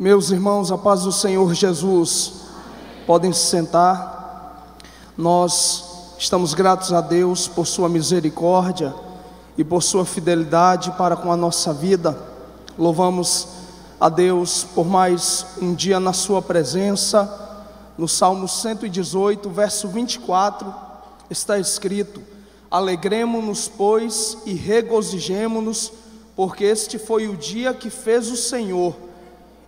Meus irmãos, a paz do Senhor Jesus. Podem se sentar. Nós estamos gratos a Deus por sua misericórdia e por sua fidelidade para com a nossa vida. Louvamos a Deus por mais um dia na sua presença. No Salmo 118, verso 24, está escrito: alegremo-nos, pois, e regozijemo-nos, porque este foi o dia que fez o Senhor.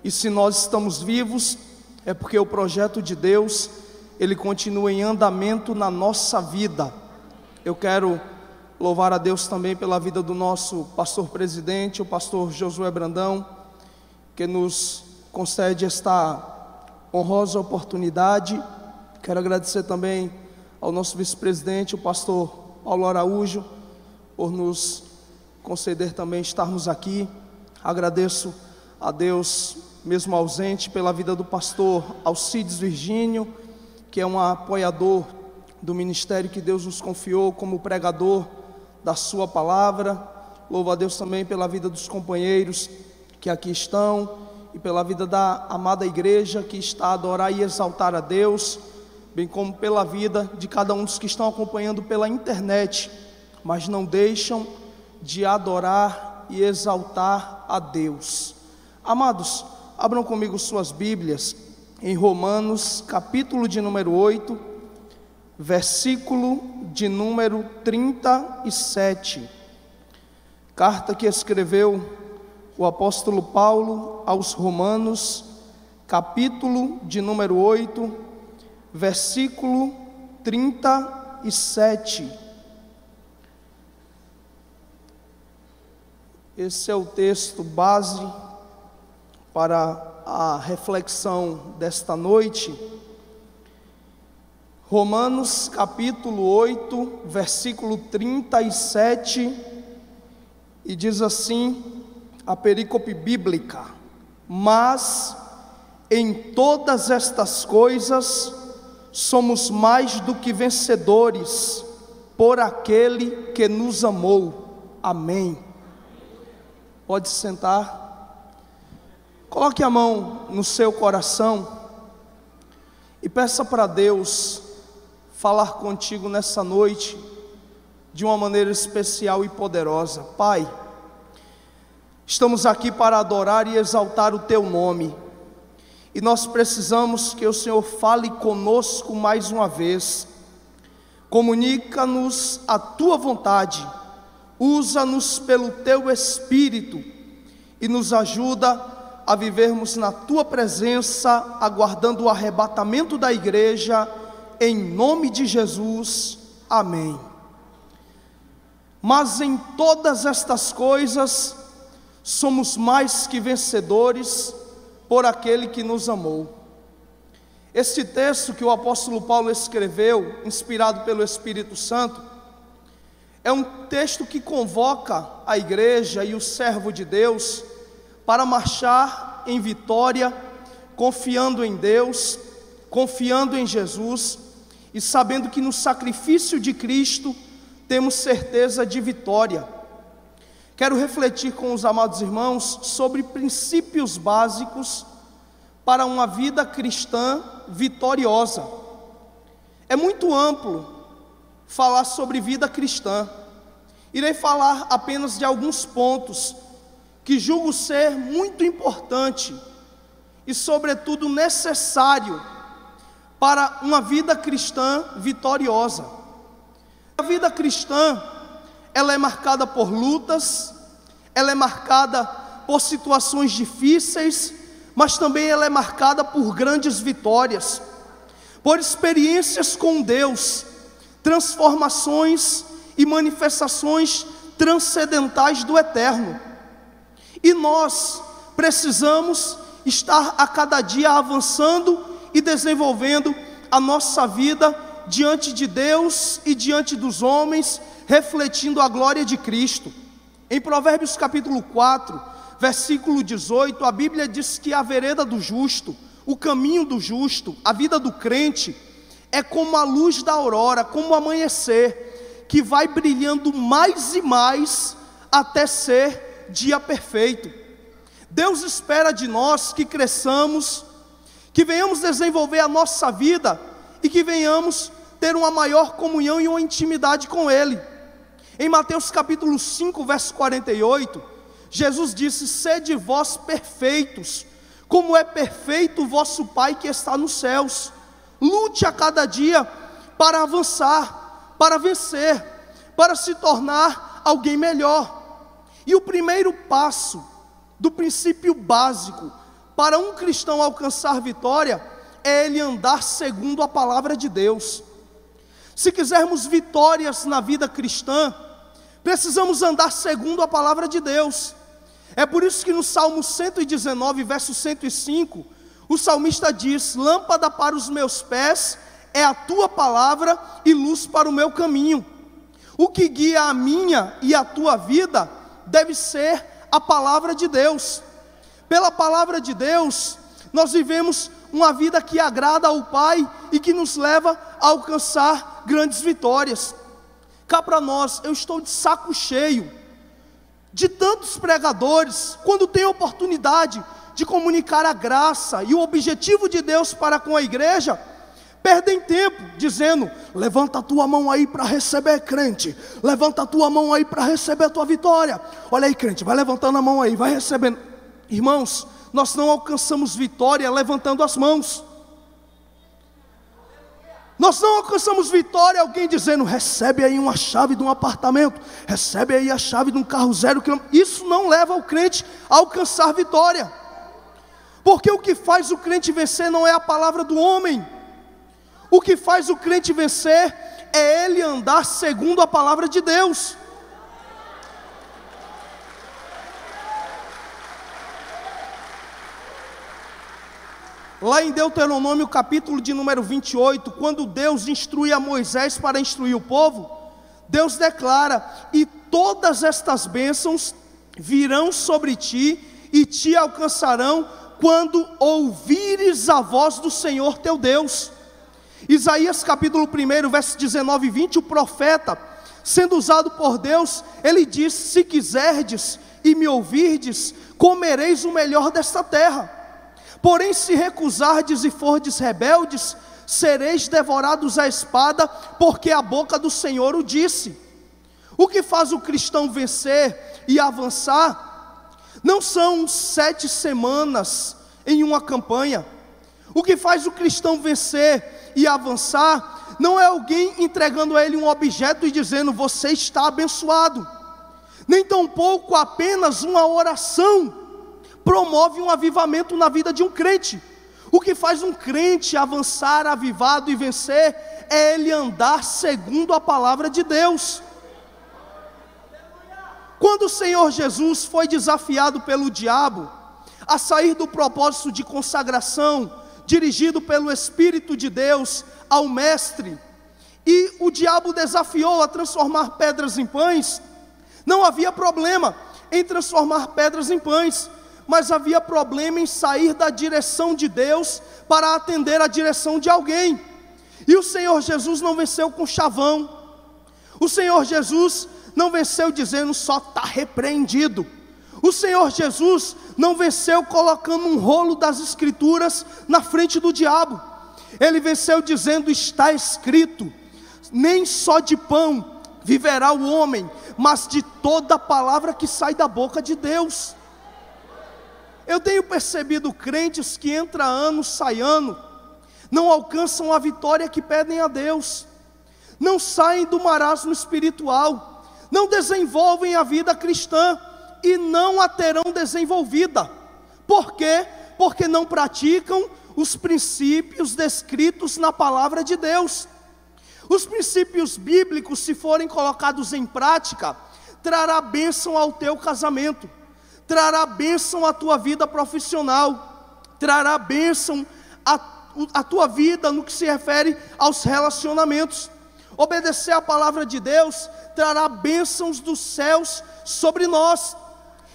E se nós estamos vivos, é porque o projeto de Deus, ele continua em andamento na nossa vida. Eu quero louvar a Deus também pela vida do nosso pastor presidente, o pastor Josué Brandão, que nos concede esta honrosa oportunidade. Quero agradecer também ao nosso vice-presidente, o pastor Paulo Araújo, por nos conceder também estarmos aqui. Agradeço a Deus, mesmo ausente, pela vida do pastor Alcides Virgínio, que é um apoiador do ministério que Deus nos confiou como pregador da sua palavra. Louvo a Deus também pela vida dos companheiros que aqui estão e pela vida da amada igreja que está a adorar e exaltar a Deus, bem como pela vida de cada um dos que estão acompanhando pela internet, mas não deixam de adorar e exaltar a Deus. Amados, abram comigo suas Bíblias em Romanos, capítulo de número 8, versículo de número 37. Carta que escreveu o apóstolo Paulo aos Romanos, capítulo de número 8, versículo 37. Esse é o texto base para a reflexão desta noite. Romanos capítulo 8, versículo 37, e diz assim a perícope bíblica: mas em todas estas coisas somos mais do que vencedores por aquele que nos amou. Amém. Pode se sentar. Coloque a mão no seu coração e peça para Deus falar contigo nessa noite de uma maneira especial e poderosa. Pai, estamos aqui para adorar e exaltar o Teu nome, e nós precisamos que o Senhor fale conosco mais uma vez. Comunica-nos a Tua vontade, usa-nos pelo Teu Espírito e nos ajuda a vivermos na Tua presença, aguardando o arrebatamento da igreja, em nome de Jesus, amém. Mas em todas estas coisas, somos mais que vencedores por aquele que nos amou. Este texto que o apóstolo Paulo escreveu, inspirado pelo Espírito Santo, é um texto que convoca a igreja e o servo de Deus para marchar em vitória, confiando em Deus, confiando em Jesus e sabendo que no sacrifício de Cristo temos certeza de vitória. Quero refletir com os amados irmãos sobre princípios básicos para uma vida cristã vitoriosa. É muito amplo falar sobre vida cristã. Irei falar apenas de alguns pontos que julgo ser muito importante e, sobretudo, necessário para uma vida cristã vitoriosa. A vida cristã, ela é marcada por lutas, ela é marcada por situações difíceis, mas também ela é marcada por grandes vitórias, por experiências com Deus, transformações e manifestações transcendentais do eterno. E nós precisamos estar a cada dia avançando e desenvolvendo a nossa vida diante de Deus e diante dos homens, refletindo a glória de Cristo. Em Provérbios capítulo 4, versículo 18, a Bíblia diz que a vereda do justo, o caminho do justo, a vida do crente, é como a luz da aurora, como o amanhecer, que vai brilhando mais e mais até ser dia perfeito. Deus espera de nós que cresçamos, que venhamos desenvolver a nossa vida e que venhamos ter uma maior comunhão e uma intimidade com Ele. Em Mateus capítulo 5, verso 48, Jesus disse: sede vós perfeitos, como é perfeito o vosso Pai que está nos céus. Lute a cada dia para avançar, para vencer, para se tornar alguém melhor. E o primeiro passo do princípio básico para um cristão alcançar vitória é ele andar segundo a palavra de Deus. Se quisermos vitórias na vida cristã, precisamos andar segundo a palavra de Deus. É por isso que no Salmo 119, verso 105, o salmista diz: lâmpada para os meus pés é a tua palavra e luz para o meu caminho. O que guia a minha e a tua vida deve ser a palavra de Deus. Pela palavra de Deus, nós vivemos uma vida que agrada ao Pai e que nos leva a alcançar grandes vitórias. Cá para nós, eu estou de saco cheio de tantos pregadores, quando tem oportunidade de comunicar a graça e o objetivo de Deus para com a igreja, perdem tempo dizendo: levanta a tua mão aí para receber, crente, levanta a tua mão aí para receber a tua vitória. Olha aí, crente, vai levantando a mão aí, vai recebendo. Irmãos, nós não alcançamos vitória levantando as mãos. Nós não alcançamos vitória alguém dizendo: recebe aí uma chave de um apartamento, recebe aí a chave de um carro 0 quilômetro. Isso não leva o crente a alcançar vitória, porque o que faz o crente vencer não é a palavra do homem. O que faz o crente vencer é ele andar segundo a palavra de Deus. Lá em Deuteronômio capítulo de número 28, quando Deus instrui a Moisés para instruir o povo, Deus declara: e todas estas bênçãos virão sobre ti e te alcançarão quando ouvires a voz do Senhor teu Deus. Isaías capítulo 1, versos 19 e 20, o profeta, sendo usado por Deus, ele diz: se quiserdes e me ouvirdes, comereis o melhor desta terra. Porém, se recusardes e fordes rebeldes, sereis devorados à espada, porque a boca do Senhor o disse. O que faz o cristão vencer e avançar não são 7 semanas em uma campanha. O que faz o cristão vencer e avançar não é alguém entregando a ele um objeto e dizendo: você está abençoado. Nem tampouco apenas uma oração promove um avivamento na vida de um crente. O que faz um crente avançar, avivado e vencer é ele andar segundo a palavra de Deus. Quando o Senhor Jesus foi desafiado pelo diabo a sair do propósito de consagração dirigido pelo Espírito de Deus ao mestre, e o diabo desafiou a transformar pedras em pães, não havia problema em transformar pedras em pães, mas havia problema em sair da direção de Deus para atender a direção de alguém. E o Senhor Jesus não venceu com chavão. O Senhor Jesus não venceu dizendo: só está repreendido. O Senhor Jesus não venceu colocando um rolo das escrituras na frente do diabo. Ele venceu dizendo: está escrito, nem só de pão viverá o homem, mas de toda palavra que sai da boca de Deus. Eu tenho percebido crentes que entra ano, sai ano, não alcançam a vitória que pedem a Deus, não saem do marasmo espiritual, não desenvolvem a vida cristã e não a terão desenvolvida. Por quê? Porque não praticam os princípios descritos na palavra de Deus. Os princípios bíblicos, se forem colocados em prática, trará bênção ao teu casamento, trará bênção à tua vida profissional, trará bênção à tua vida no que se refere aos relacionamentos. Obedecer à palavra de Deus trará bênçãos dos céus sobre nós,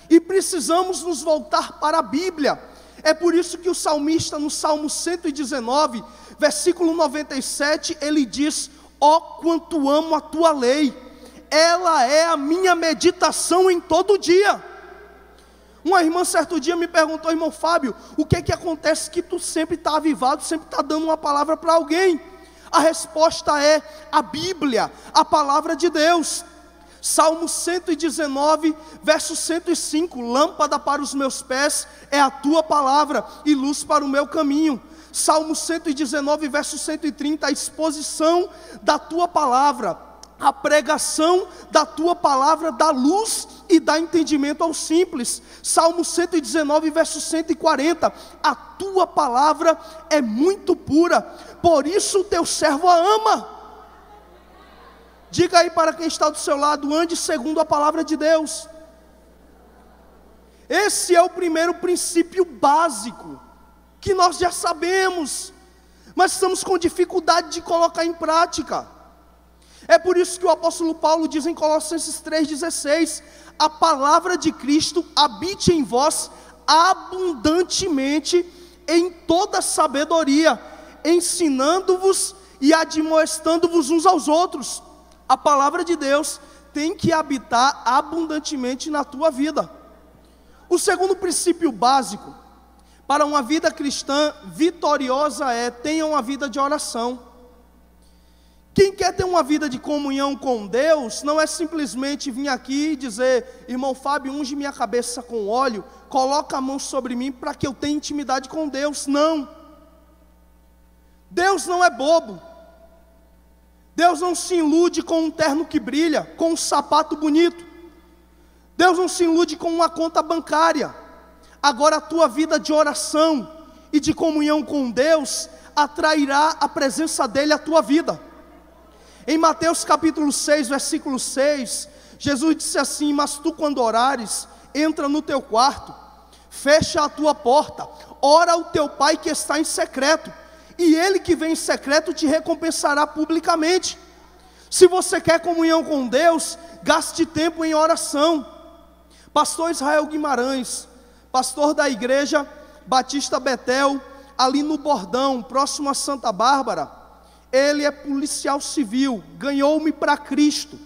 e precisamos nos voltar para a Bíblia. É por isso que o salmista, no Salmo 119, versículo 97, ele diz: ó quanto amo a tua lei, ela é a minha meditação em todo dia. Uma irmã certo dia me perguntou: irmão Fábio, o que é que acontece que tu sempre está avivado, sempre está dando uma palavra para alguém? A resposta é a Bíblia, a palavra de Deus. Salmo 119, verso 105, lâmpada para os meus pés é a tua palavra e luz para o meu caminho. Salmo 119, verso 130, a exposição da tua palavra, a pregação da tua palavra dá luz e dá entendimento aos simples. Salmo 119, verso 140, a tua palavra é muito pura, por isso o teu servo a ama. Diga aí para quem está do seu lado: ande segundo a palavra de Deus. Esse é o primeiro princípio básico, que nós já sabemos, mas estamos com dificuldade de colocar em prática. É por isso que o apóstolo Paulo diz em Colossenses 3,16: a palavra de Cristo habite em vós abundantemente em toda sabedoria, ensinando-vos e admoestando-vos uns aos outros. A palavra de Deus tem que habitar abundantemente na tua vida. O segundo princípio básico para uma vida cristã vitoriosa é: tenha uma vida de oração. Quem quer ter uma vida de comunhão com Deus, não é simplesmente vir aqui e dizer: irmão Fábio, unge minha cabeça com óleo, coloca a mão sobre mim para que eu tenha intimidade com Deus. Não. Deus não é bobo. Deus não se ilude com um terno que brilha, com um sapato bonito. Deus não se ilude com uma conta bancária. Agora a tua vida de oração e de comunhão com Deus atrairá a presença dEle à tua vida. Em Mateus capítulo 6, versículo 6, Jesus disse assim: mas tu, quando orares, entra no teu quarto, fecha a tua porta, ora ao teu pai que está em secreto, e ele que vem em secreto te recompensará publicamente. Se você quer comunhão com Deus, gaste tempo em oração. Pastor Israel Guimarães, pastor da igreja Batista Betel, ali no Bordão, próximo a Santa Bárbara, ele é policial civil, ganhou-me para Cristo,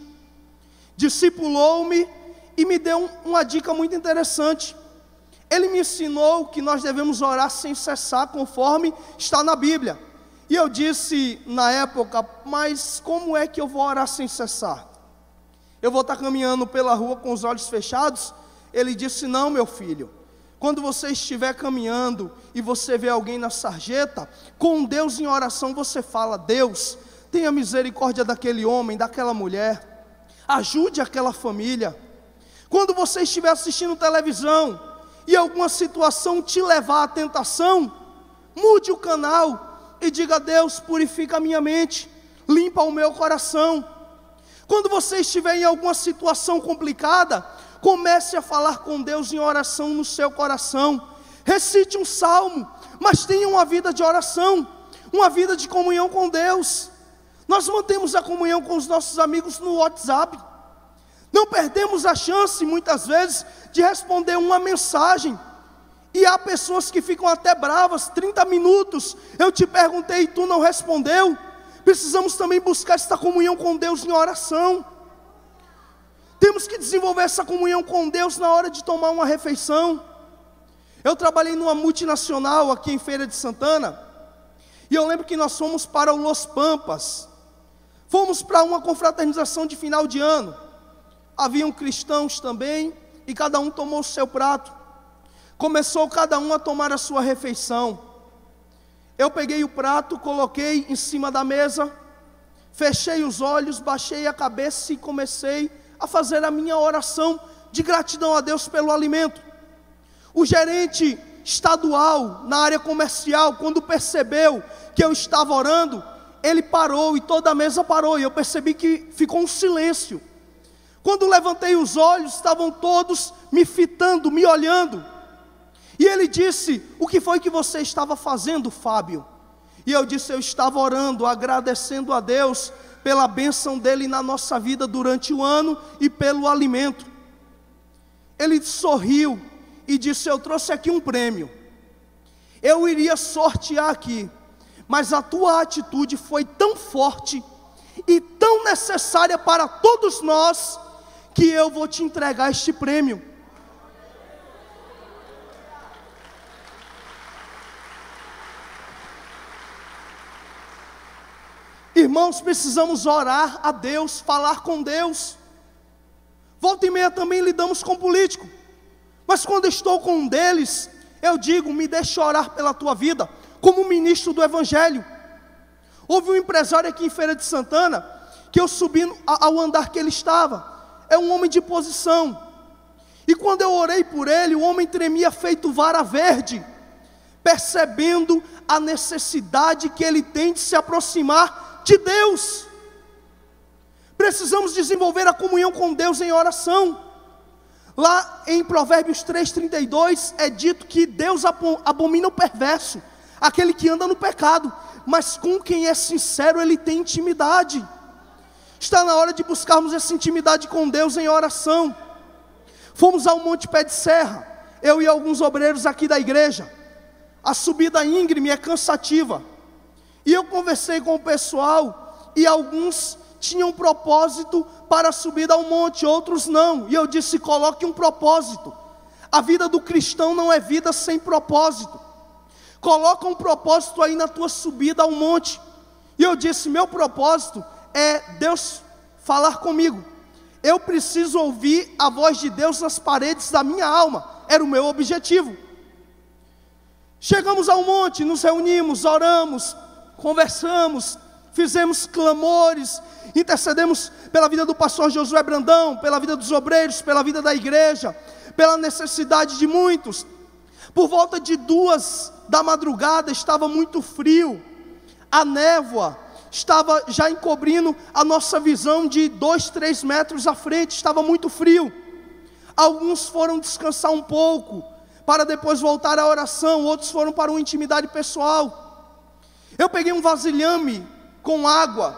discipulou-me e me deu uma dica muito interessante. Ele me ensinou que nós devemos orar sem cessar, conforme está na Bíblia. E eu disse na época: mas como é que eu vou orar sem cessar? Eu vou estar caminhando pela rua com os olhos fechados? Ele disse: não, meu filho, quando você estiver caminhando e você vê alguém na sarjeta, com Deus em oração você fala: Deus, tenha misericórdia daquele homem, daquela mulher, ajude aquela família. Quando você estiver assistindo televisão e alguma situação te levar à tentação, mude o canal e diga: Deus, purifica a minha mente, limpa o meu coração. Quando você estiver em alguma situação complicada, comece a falar com Deus em oração no seu coração. Recite um salmo, mas tenha uma vida de oração, uma vida de comunhão com Deus. Nós mantemos a comunhão com os nossos amigos no WhatsApp. Não perdemos a chance, muitas vezes, de responder uma mensagem. E há pessoas que ficam até bravas: 30 minutos, eu te perguntei e tu não respondeu. Precisamos também buscar esta comunhão com Deus em oração. Temos que desenvolver essa comunhão com Deus na hora de tomar uma refeição. Eu trabalhei numa multinacional aqui em Feira de Santana, e eu lembro que nós fomos para o Los Pampas. Fomos para uma confraternização de final de ano. Haviam cristãos também, e cada um tomou o seu prato. Começou cada um a tomar a sua refeição. Eu peguei o prato, coloquei em cima da mesa, fechei os olhos, baixei a cabeça e comecei a fazer a minha oração de gratidão a Deus pelo alimento. O gerente estadual na área comercial, quando percebeu que eu estava orando, ele parou e toda a mesa parou, e eu percebi que ficou um silêncio. Quando levantei os olhos, estavam todos me fitando, me olhando. E ele disse: o que foi que você estava fazendo, Fábio? E eu disse: eu estava orando, agradecendo a Deus pela bênção dele na nossa vida durante o ano e pelo alimento. Ele sorriu e disse: eu trouxe aqui um prêmio. Eu iria sortear aqui, mas a tua atitude foi tão forte e tão necessária para todos nós, que eu vou te entregar este prêmio. Irmãos, precisamos orar a Deus, falar com Deus. Volta e meia também lidamos com político, mas quando estou com um deles, eu digo: me deixa orar pela tua vida, como ministro do Evangelho. Houve um empresário aqui em Feira de Santana, que eu subi ao andar que ele estava. É um homem de posição, e quando eu orei por ele, o homem tremia feito vara verde, percebendo a necessidade que ele tem de se aproximar de Deus. Precisamos desenvolver a comunhão com Deus em oração. Lá em Provérbios 3:32 é dito que Deus abomina o perverso, aquele que anda no pecado, mas com quem é sincero ele tem intimidade. Está na hora de buscarmos essa intimidade com Deus em oração. Fomos ao Monte Pé de Serra, eu e alguns obreiros aqui da igreja. A subida íngreme é cansativa, e eu conversei com o pessoal, e alguns tinham propósito para a subida ao monte, outros não, e eu disse: coloque um propósito. A vida do cristão não é vida sem propósito. Coloca um propósito aí na tua subida ao monte. E eu disse: meu propósito é Deus falar comigo. Eu preciso ouvir a voz de Deus nas paredes da minha alma. Era o meu objetivo. Chegamos ao monte, nos reunimos, oramos, conversamos, fizemos clamores, intercedemos pela vida do pastor Josué Brandão, pela vida dos obreiros, pela vida da igreja, pela necessidade de muitos. Por volta de 2 da madrugada estava muito frio, a névoa estava já encobrindo a nossa visão de 2, 3 metros à frente, estava muito frio. Alguns foram descansar um pouco, para depois voltar à oração, outros foram para uma intimidade pessoal. Eu peguei um vasilhame com água,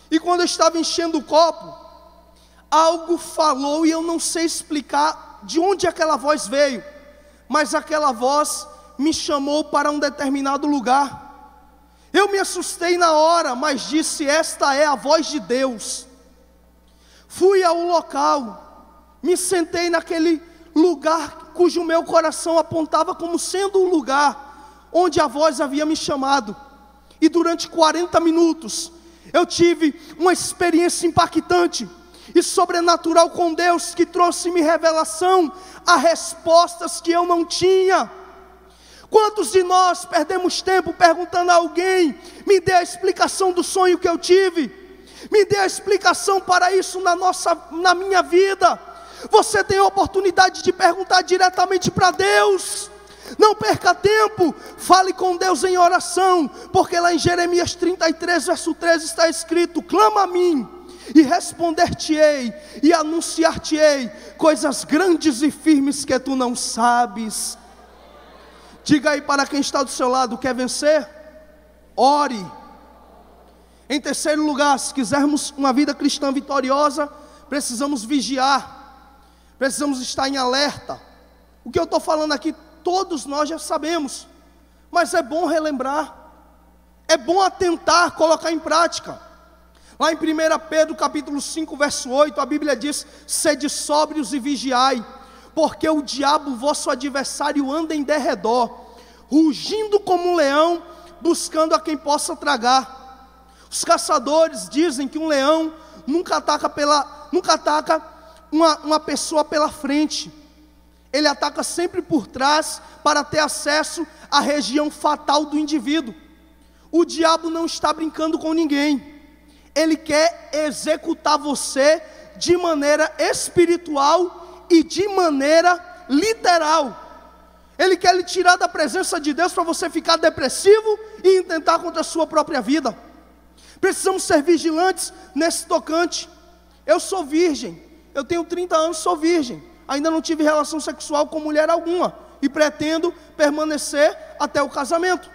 e quando eu estava enchendo o copo, algo falou, e eu não sei explicar de onde aquela voz veio, mas aquela voz me chamou para um determinado lugar. Eu me assustei na hora, mas disse: esta é a voz de Deus. Fui ao local, me sentei naquele lugar cujo meu coração apontava como sendo o lugar onde a voz havia me chamado. E durante 40 minutos eu tive uma experiência impactante e sobrenatural com Deus, que trouxe-me revelação a respostas que eu não tinha. Quantos de nós perdemos tempo perguntando a alguém: me dê a explicação do sonho que eu tive, me dê a explicação para isso na minha vida. Você tem a oportunidade de perguntar diretamente para Deus. Não perca tempo, fale com Deus em oração, porque lá em Jeremias 33, verso 13 está escrito: clama a mim, e responder-te-ei, e anunciar-te-ei coisas grandes e firmes que tu não sabes. Diga aí para quem está do seu lado: quer vencer? Ore. Em terceiro lugar, se quisermos uma vida cristã vitoriosa, precisamos vigiar, precisamos estar em alerta. O que eu estou falando aqui, todos nós já sabemos, mas é bom relembrar, é bom atentar, colocar em prática. Lá em 1 Pedro capítulo 5, verso 8, a Bíblia diz: sede sóbrios e vigiai, porque o diabo, vosso adversário, anda em derredor, rugindo como um leão, buscando a quem possa tragar. Os caçadores dizem que um leão nunca ataca uma pessoa pela frente, ele ataca sempre por trás, para ter acesso à região fatal do indivíduo. O diabo não está brincando com ninguém, ele quer executar você de maneira espiritual e de maneira literal. Ele quer lhe tirar da presença de Deus para você ficar depressivo e intentar contra a sua própria vida. Precisamos ser vigilantes nesse tocante. Eu sou virgem, eu tenho 30 anos, sou virgem, ainda não tive relação sexual com mulher alguma, e pretendo permanecer até o casamento.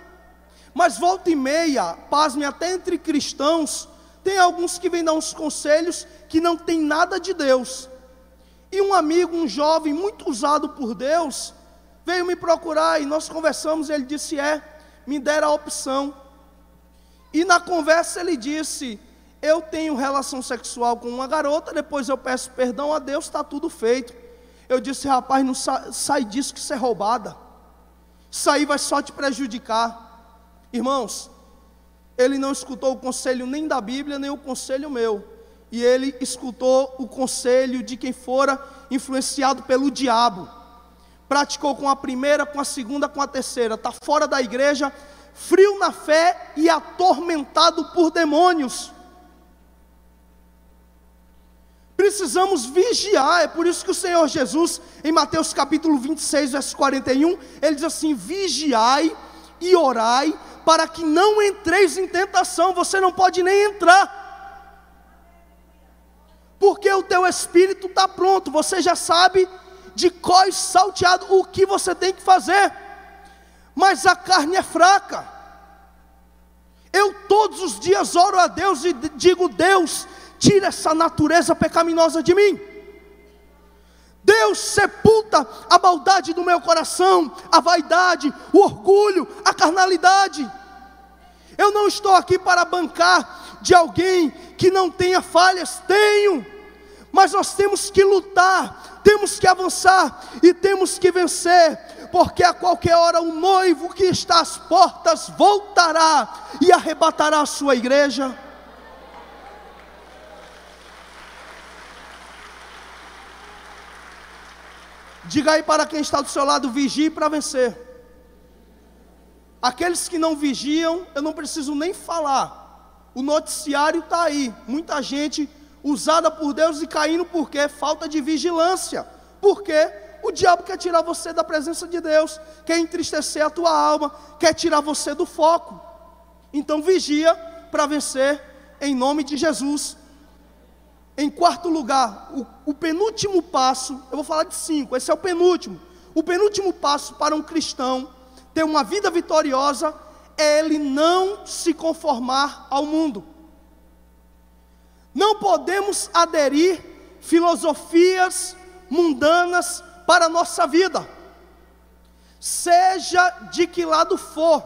Mas volta e meia, pasme, até entre cristãos, tem alguns que vêm dar uns conselhos que não tem nada de Deus. E um amigo, um jovem muito usado por Deus, veio me procurar e nós conversamos, e ele disse: me deram a opção. E na conversa ele disse: eu tenho relação sexual com uma garota, depois eu peço perdão a Deus, está tudo feito. Eu disse: rapaz, não sai disso, que isso é roubada, isso aí vai só te prejudicar. Irmãos, Ele não escutou o conselho nem da Bíblia, nem o conselho meu. E ele escutou o conselho de quem fora influenciado pelo diabo. Praticou com a primeira, com a segunda, com a terceira. Está fora da igreja, frio na fé e atormentado por demônios. Precisamos vigiar. É por isso que o Senhor Jesus, em Mateus capítulo 26, verso 41, ele diz assim: vigiai e orai, para que não entreis em tentação. Você não pode nem entrar, porque o teu espírito está pronto, você já sabe de cor salteado o que você tem que fazer, mas a carne é fraca. Eu todos os dias oro a Deus e digo: Deus, tira essa natureza pecaminosa de mim. Deus, sepulta a maldade do meu coração, a vaidade, o orgulho, a carnalidade. Eu não estou aqui para bancar de alguém que não tenha falhas, tenho, mas nós temos que lutar, temos que avançar e temos que vencer, porque a qualquer hora o noivo que está às portas voltará e arrebatará a sua igreja. Diga aí para quem está do seu lado: vigie para vencer. Aqueles que não vigiam, eu não preciso nem falar, o noticiário está aí, muita gente usada por Deus e caindo, porque falta de vigilância, porque o diabo quer tirar você da presença de Deus, quer entristecer a tua alma, quer tirar você do foco. Então vigia para vencer, em nome de Jesus. Em quarto lugar, o penúltimo passo, eu vou falar de 5, esse é o penúltimo. O penúltimo passo para um cristão ter uma vida vitoriosa é ele não se conformar ao mundo. Não podemos aderir filosofias mundanas para a nossa vida. Seja de que lado for,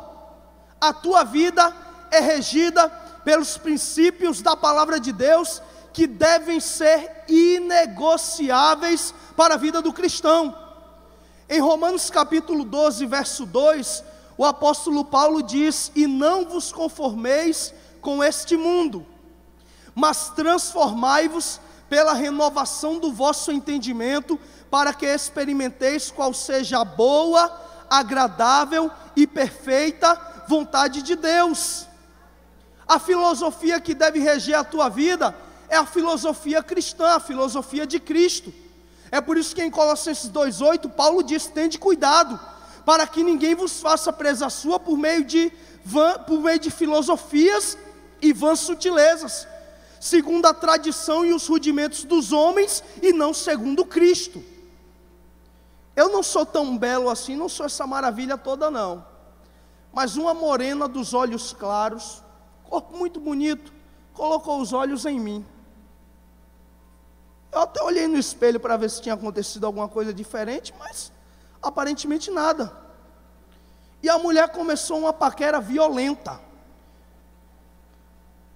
a tua vida é regida pelos princípios da palavra de Deus, que devem ser inegociáveis para a vida do cristão. Em Romanos capítulo 12, verso 2, o apóstolo Paulo diz: e não vos conformeis com este mundo, mas transformai-vos pela renovação do vosso entendimento, para que experimenteis qual seja a boa, agradável e perfeita vontade de Deus. A filosofia que deve reger a tua vida é a filosofia cristã, a filosofia de Cristo. É por isso que em Colossenses 2,8, Paulo diz: tende cuidado, para que ninguém vos faça presa sua por meio de filosofias e vãs sutilezas, segundo a tradição e os rudimentos dos homens, e não segundo Cristo. Eu não sou tão belo assim, não sou essa maravilha toda não, mas uma morena dos olhos claros, corpo muito bonito, colocou os olhos em mim. Eu até olhei no espelho para ver se tinha acontecido alguma coisa diferente, mas aparentemente nada. E a mulher começou uma paquera violenta.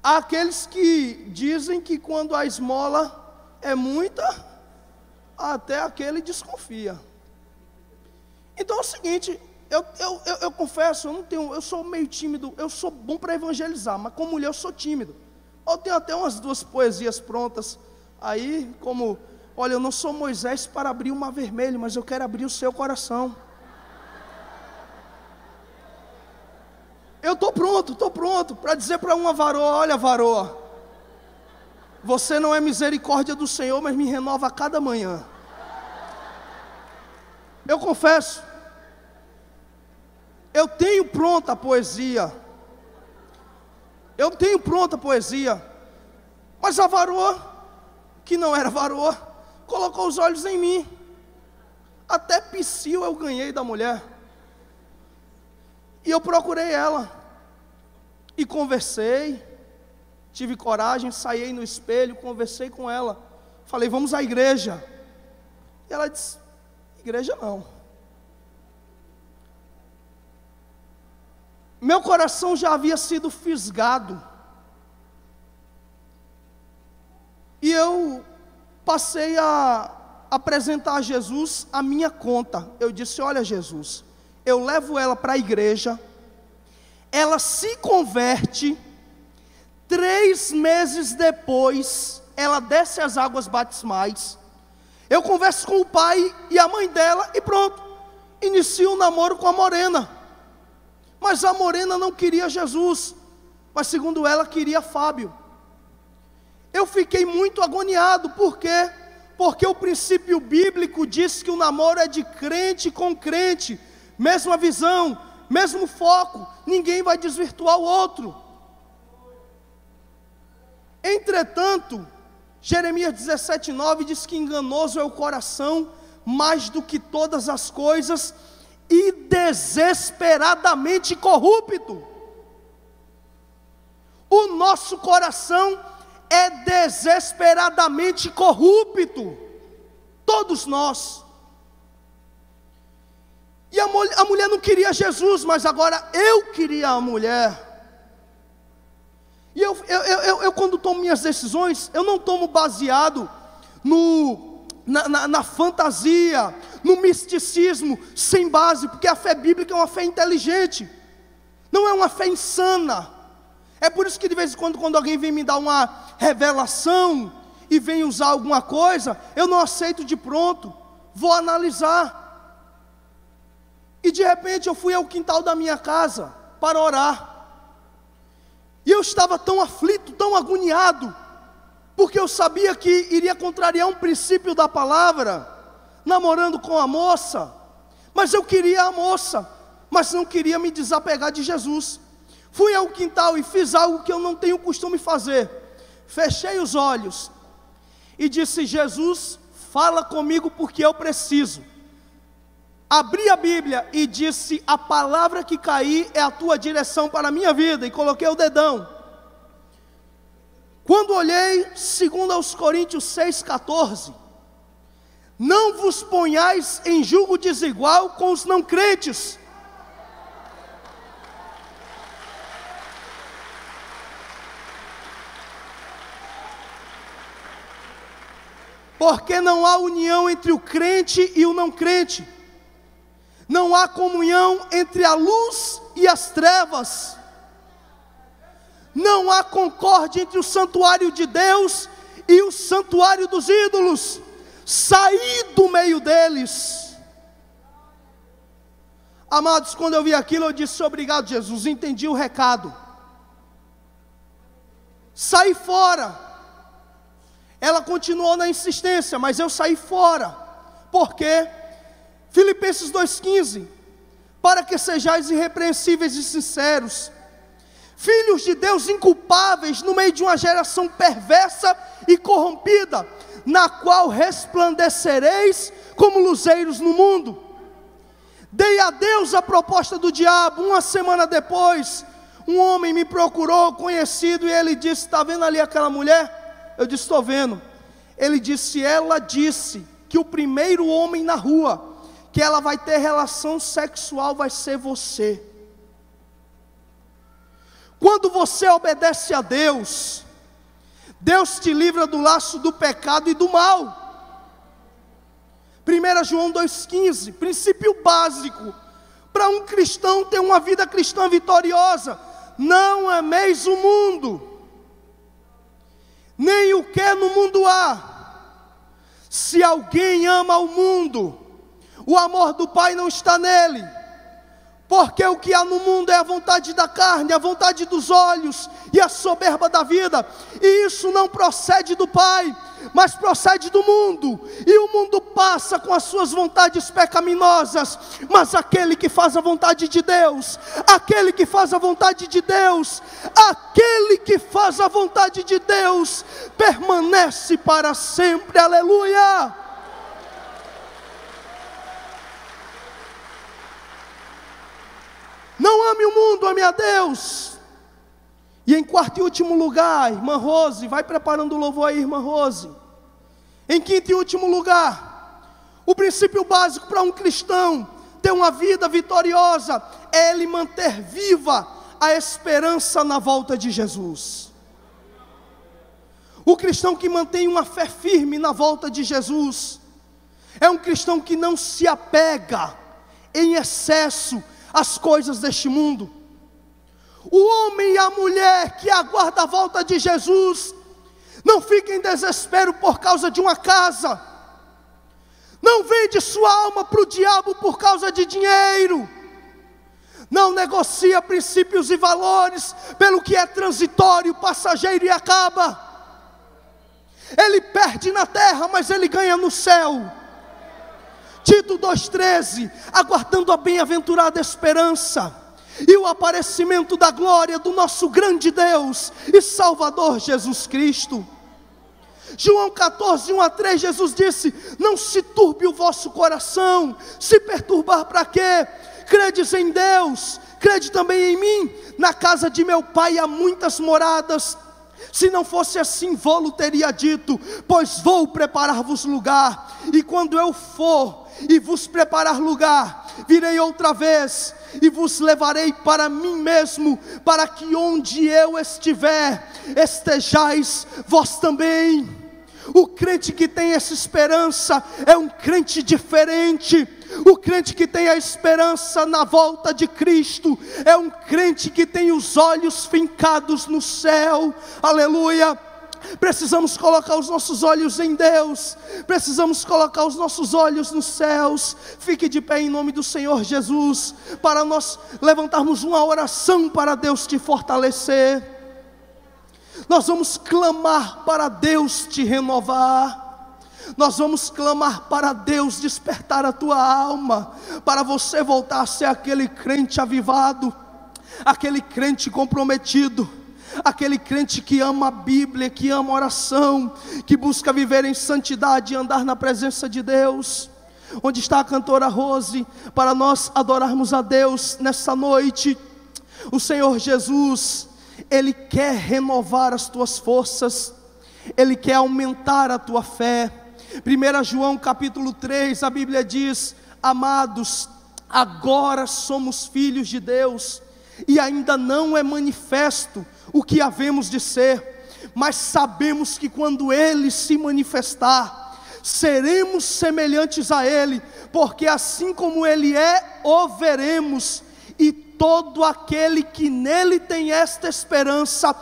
Há aqueles que dizem que quando a esmola é muita, até aquele desconfia. Então é o seguinte, eu confesso, eu sou meio tímido, eu sou bom para evangelizar, mas como mulher eu sou tímido. Eu tenho até umas 2 poesias prontas aí, como: olha, eu não sou Moisés para abrir o mar vermelho, mas eu quero abrir o seu coração. Eu estou pronto para dizer para uma varoa: olha, varoa, você não é misericórdia do Senhor, mas me renova a cada manhã. Eu confesso, eu tenho pronta a poesia, mas a varoa, que não era varoa, colocou os olhos em mim. Até psiu eu ganhei da mulher. E eu procurei ela, e conversei, tive coragem, saí no espelho, conversei com ela, falei: vamos à igreja. E ela disse: igreja não. Meu coração já havia sido fisgado, e eu passei a apresentar a Jesus a minha conta. Eu disse: olha, Jesus, eu levo ela para a igreja, ela se converte, 3 meses depois, ela desce as águas batismais, eu converso com o pai e a mãe dela e pronto, inicio um namoro com a morena. Mas a morena não queria Jesus, mas segundo ela queria Fábio. Eu fiquei muito agoniado, por quê? Porque o princípio bíblico diz que o namoro é de crente com crente, mesma visão, mesmo foco, ninguém vai desvirtuar o outro. Entretanto, Jeremias 17:9 diz que enganoso é o coração mais do que todas as coisas e desesperadamente corrupto. O nosso coração é desesperadamente corrupto, todos nós. E a mulher não queria Jesus, mas agora eu queria a mulher. E eu quando tomo minhas decisões, eu não tomo baseado na fantasia, no misticismo, sem base, porque a fé bíblica é uma fé inteligente, não é uma fé insana. É por isso que de vez em quando alguém vem me dar uma revelação, e vem usar alguma coisa, eu não aceito de pronto, vou analisar. E de repente eu fui ao quintal da minha casa, para orar, e eu estava tão aflito, tão agoniado, porque eu sabia que iria contrariar um princípio da palavra, namorando com a moça, mas eu queria a moça, mas não queria me desapegar de Jesus. Fui ao quintal e fiz algo que eu não tenho costume fazer, fechei os olhos, e disse: Jesus, fala comigo porque eu preciso. Abri a Bíblia e disse: a palavra que cair é a tua direção para a minha vida, e coloquei o dedão. Quando olhei, segundo aos Coríntios 6,14, não vos ponhais em julgo desigual com os não crentes. Porque não há união entre o crente e o não crente, não há comunhão entre a luz e as trevas, não há concórdia entre o santuário de Deus e o santuário dos ídolos. Saí do meio deles. Amados, quando eu vi aquilo, eu disse: obrigado, Jesus, entendi o recado. Saí fora. Ela continuou na insistência, mas eu saí fora. Por quê? Filipenses 2,15, para que sejais irrepreensíveis e sinceros, filhos de Deus inculpáveis no meio de uma geração perversa e corrompida, na qual resplandecereis como luzeiros no mundo. Dei a Deus a proposta do diabo. Uma semana depois, um homem me procurou, conhecido, e ele disse: está vendo ali aquela mulher? Eu disse: estou vendo. Ele disse: ela disse que o primeiro homem na rua que ela vai ter relação sexual vai ser você. Quando você obedece a Deus, Deus te livra do laço do pecado e do mal. 1 João 2,15, princípio básico para um cristão ter uma vida cristã vitoriosa: não ameis o mundo, nem o que no mundo há. Se alguém ama o mundo, o amor do Pai não está nele. Porque o que há no mundo é a vontade da carne, a vontade dos olhos e a soberba da vida. E isso não procede do Pai, mas procede do mundo. E o mundo passa com as suas vontades pecaminosas, mas aquele que faz a vontade de Deus, aquele que faz a vontade de Deus, aquele que faz a vontade de Deus, permanece para sempre. Aleluia! Não ame o mundo, ame a Deus. E em quarto e último lugar, irmã Rose, vai preparando o louvor aí, irmã Rose. Em quinto e último lugar, o princípio básico para um cristão ter uma vida vitoriosa é ele manter viva a esperança na volta de Jesus. O cristão que mantém uma fé firme na volta de Jesus é um cristão que não se apega em excesso as coisas deste mundo. O homem e a mulher que aguarda a volta de Jesus, não fiquem em desespero por causa de uma casa. Não vende sua alma para o diabo por causa de dinheiro. Não negocia princípios e valores pelo que é transitório, passageiro e acaba. Ele perde na terra, mas ele ganha no céu. Tito 2,13, aguardando a bem-aventurada esperança e o aparecimento da glória do nosso grande Deus e Salvador Jesus Cristo. João 14, 1-3, Jesus disse: não se turbe o vosso coração. Se perturbar para quê? Credes em Deus, crede também em mim. Na casa de meu pai há muitas moradas. Se não fosse assim, vô-lo teria dito, pois vou preparar-vos lugar. E quando eu for e vos preparar lugar, virei outra vez e vos levarei para mim mesmo, para que onde eu estiver, estejais vós também. O crente que tem essa esperança é um crente diferente. O crente que tem a esperança na volta de Cristo é um crente que tem os olhos fincados no céu. Aleluia! Precisamos colocar os nossos olhos em Deus. Precisamos colocar os nossos olhos nos céus. Fique de pé em nome do Senhor Jesus, para nós levantarmos uma oração para Deus te fortalecer. Nós vamos clamar para Deus te renovar. Nós vamos clamar para Deus despertar a tua alma, para você voltar a ser aquele crente avivado, aquele crente comprometido, aquele crente que ama a Bíblia, que ama a oração, que busca viver em santidade e andar na presença de Deus. Onde está a cantora Rose, para nós adorarmos a Deus nessa noite? O Senhor Jesus, Ele quer renovar as tuas forças, Ele quer aumentar a tua fé. 1 João capítulo 3, a Bíblia diz: amados, agora somos filhos de Deus, e ainda não é manifesto o que havemos de ser, mas sabemos que quando Ele se manifestar, seremos semelhantes a Ele, porque assim como Ele é, o veremos. E todo aquele que nele tem esta esperança,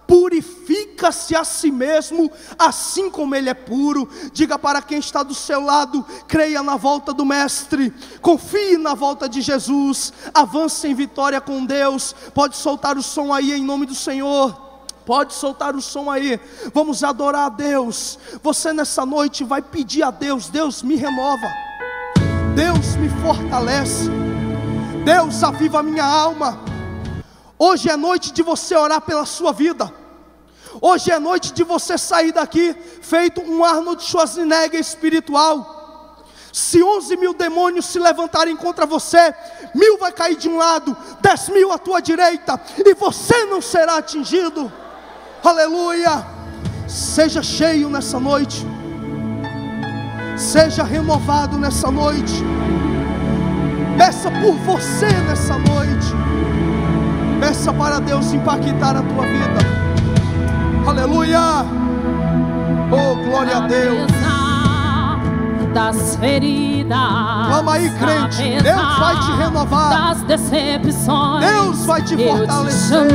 purifica-se a si mesmo, assim como ele é puro. Diga para quem está do seu lado: creia na volta do Mestre, confie na volta de Jesus, avance em vitória com Deus. Pode soltar o som aí em nome do Senhor. Pode soltar o som aí. Vamos adorar a Deus. Você nessa noite vai pedir a Deus: Deus me renova, Deus me fortalece, Deus aviva a minha alma. Hoje é noite de você orar pela sua vida. Hoje é noite de você sair daqui feito um Arnold Schwarzenegger espiritual. Se 11.000 demônios se levantarem contra você, 1.000 vai cair de um lado, 10.000 à tua direita, e você não será atingido. Aleluia! Seja cheio nessa noite, seja renovado nessa noite. Peça por você nessa noite. Peça para Deus impactar a tua vida. Aleluia! Oh, glória a Deus. Das feridas, clama aí, crente. Deus vai te renovar. Das decepções, Deus vai te fortalecer.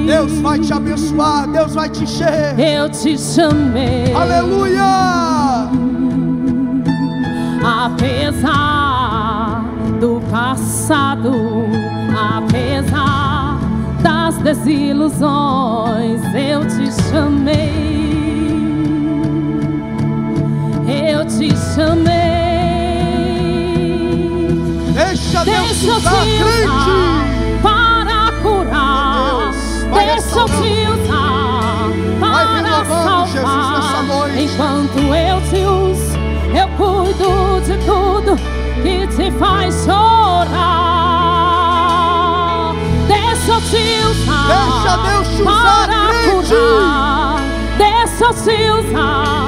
Deus vai te abençoar. Deus vai te encher. Eu te chamei. Aleluia! Apesar do passado, apesar das desilusões, eu te chamei. Eu te chamei. Deixa Deus te usar, crente, para curar. Deixa eu te usar para salvar. Jesus, nessa noite. Enquanto eu te uso, eu cuido de tudo que te faz chorar. Deixa eu te usar. Deixa Deus te usar para curar. Deixa eu te usar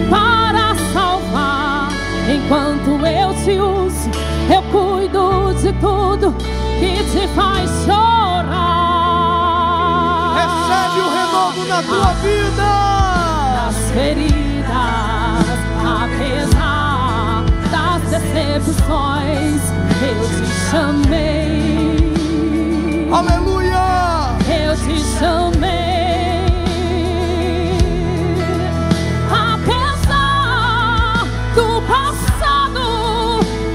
para salvar. Enquanto eu te uso, eu cuido de tudo que te faz chorar. Recebe o renovo na tua vida. Das feridas, apesar das decepções, eu te chamei. Aleluia! te chamei. Apesar do passado,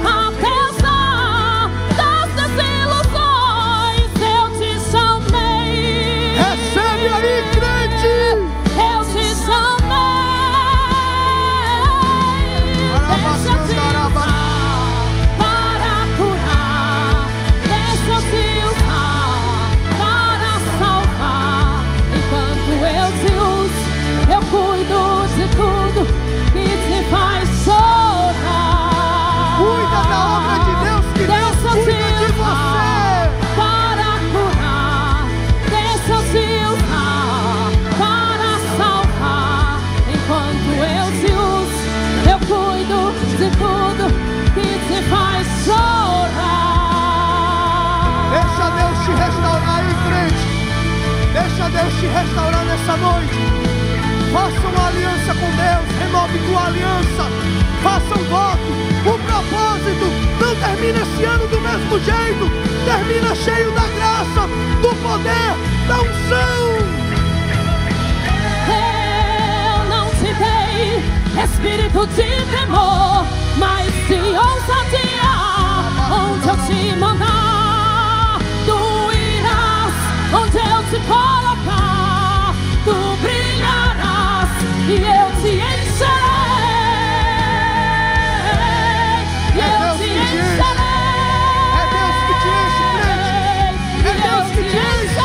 apesar das desilusões, eu te chamei. Recebe aí, crente. Eu te chamei. Deixa eu te usar para curar. Deixa eu te usar para salvar. Enquanto eu te uso, eu cuido de tudo que te faz chorar. Cuida da obra de Deus, que Deus Deixa eu cuida te de você. usar para curar. Deixa eu te usar para salvar. Enquanto eu te uso, eu cuido de tudo que te faz chorar. Deixa Deus te restaurar aí, crente. Deixa Deus te restaurar nessa noite. Faça uma aliança com Deus. Renove tua aliança. Faça um voto. O propósito não termina esse ano do mesmo jeito. Termina cheio da graça, do poder, da unção. Eu não te dei espírito de temor, mas de ousadia. Onde eu te mandar, tu irás. Onde eu te colocar, tu brilharás. E eu te encherei. E eu te encherei. É Deus que te enche, crente. É Deus que te enche.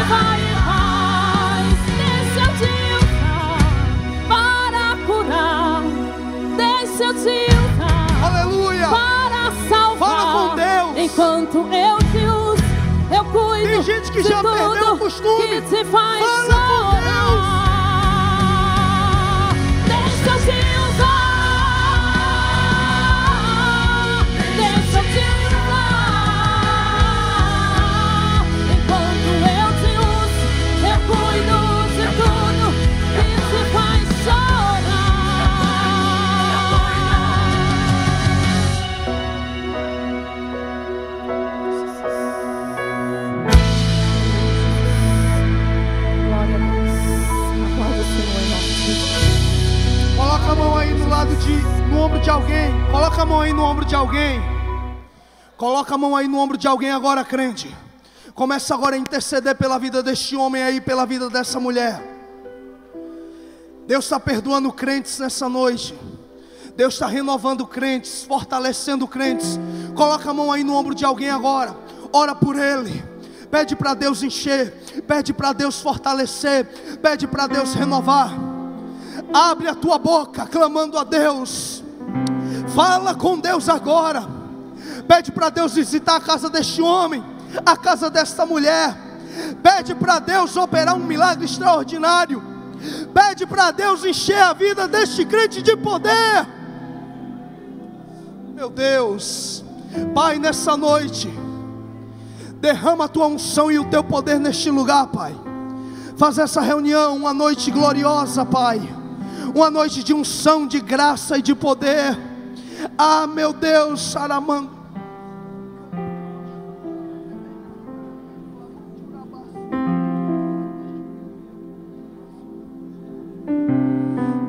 Vai, deixa eu te usar para curar. Deixa eu te usar Aleluia. para salvar. Fala com Deus. Enquanto eu te uso, eu cuido Tem gente que de já perdeu o tudo costume. que te faz Fala com chorar. Deixa eu te usar. Deixa eu te usar. Enquanto eu te uso, eu cuido de tudo que te faz chorar. Glória a Deus. Aplauda o Senhor em nome de Jesus. Coloca a mão aí no ombro de alguém. Coloca a mão aí no ombro de alguém. Coloca a mão aí no ombro de alguém agora, crente. Começa agora a interceder pela vida deste homem aí, pela vida dessa mulher. Deus está perdoando crentes nessa noite. Deus está renovando crentes, fortalecendo crentes. Coloca a mão aí no ombro de alguém agora. Ora por ele. Pede para Deus encher. Pede para Deus fortalecer. Pede para Deus renovar. Abre a tua boca clamando a Deus. Fala com Deus agora. Pede para Deus visitar a casa deste homem, a casa desta mulher. Pede para Deus operar um milagre extraordinário. Pede para Deus encher a vida deste crente de poder. Meu Deus, Pai, nessa noite derrama a tua unção e o teu poder neste lugar, Pai. Faz essa reunião uma noite gloriosa, Pai. Uma noite de unção, de graça e de poder. Ah, meu Deus, Saramanga.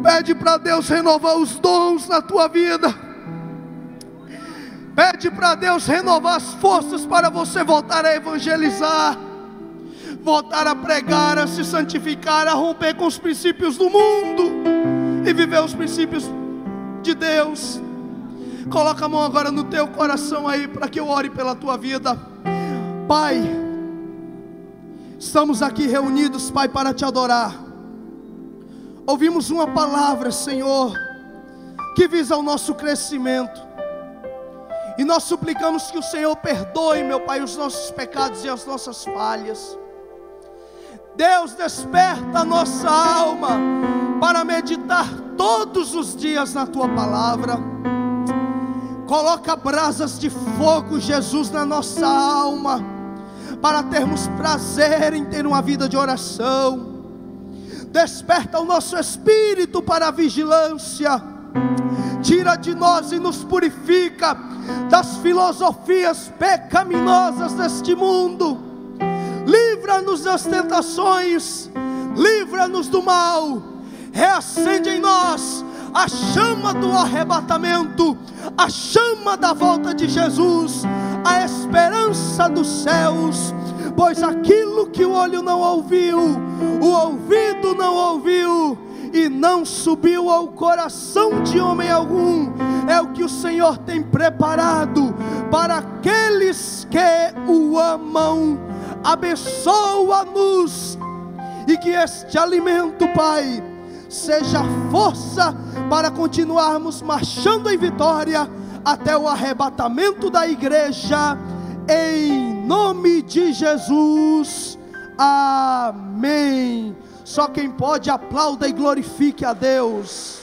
Pede para Deus renovar os dons na tua vida. Pede para Deus renovar as forças para você voltar a evangelizar, voltar a pregar, a se santificar, a romper com os princípios do mundo e viver os princípios de Deus. Coloca a mão agora no teu coração aí para que eu ore pela tua vida. Pai, estamos aqui reunidos, Pai, para te adorar. Ouvimos uma palavra, Senhor, que visa o nosso crescimento. E nós suplicamos que o Senhor perdoe, meu Pai, os nossos pecados e as nossas falhas. Deus, desperta a nossa alma para meditar todos os dias na tua palavra. Coloca brasas de fogo, Jesus, na nossa alma, para termos prazer em ter uma vida de oração. Desperta o nosso espírito para a vigilância. Tira de nós e nos purifica das filosofias pecaminosas deste mundo. Livra-nos das tentações, livra-nos do mal. Reacende em nós a chama do arrebatamento, a chama da volta de Jesus, a esperança dos céus. Pois aquilo que o olho não ouviu, o ouvido não ouviu, e não subiu ao coração de homem algum, é o que o Senhor tem preparado para aqueles que o amam. Abençoa-nos, e que este alimento, Pai, seja força para continuarmos marchando em vitória até o arrebatamento da igreja, em nome de Jesus, amém. Só quem pode aplauda e glorifique a Deus.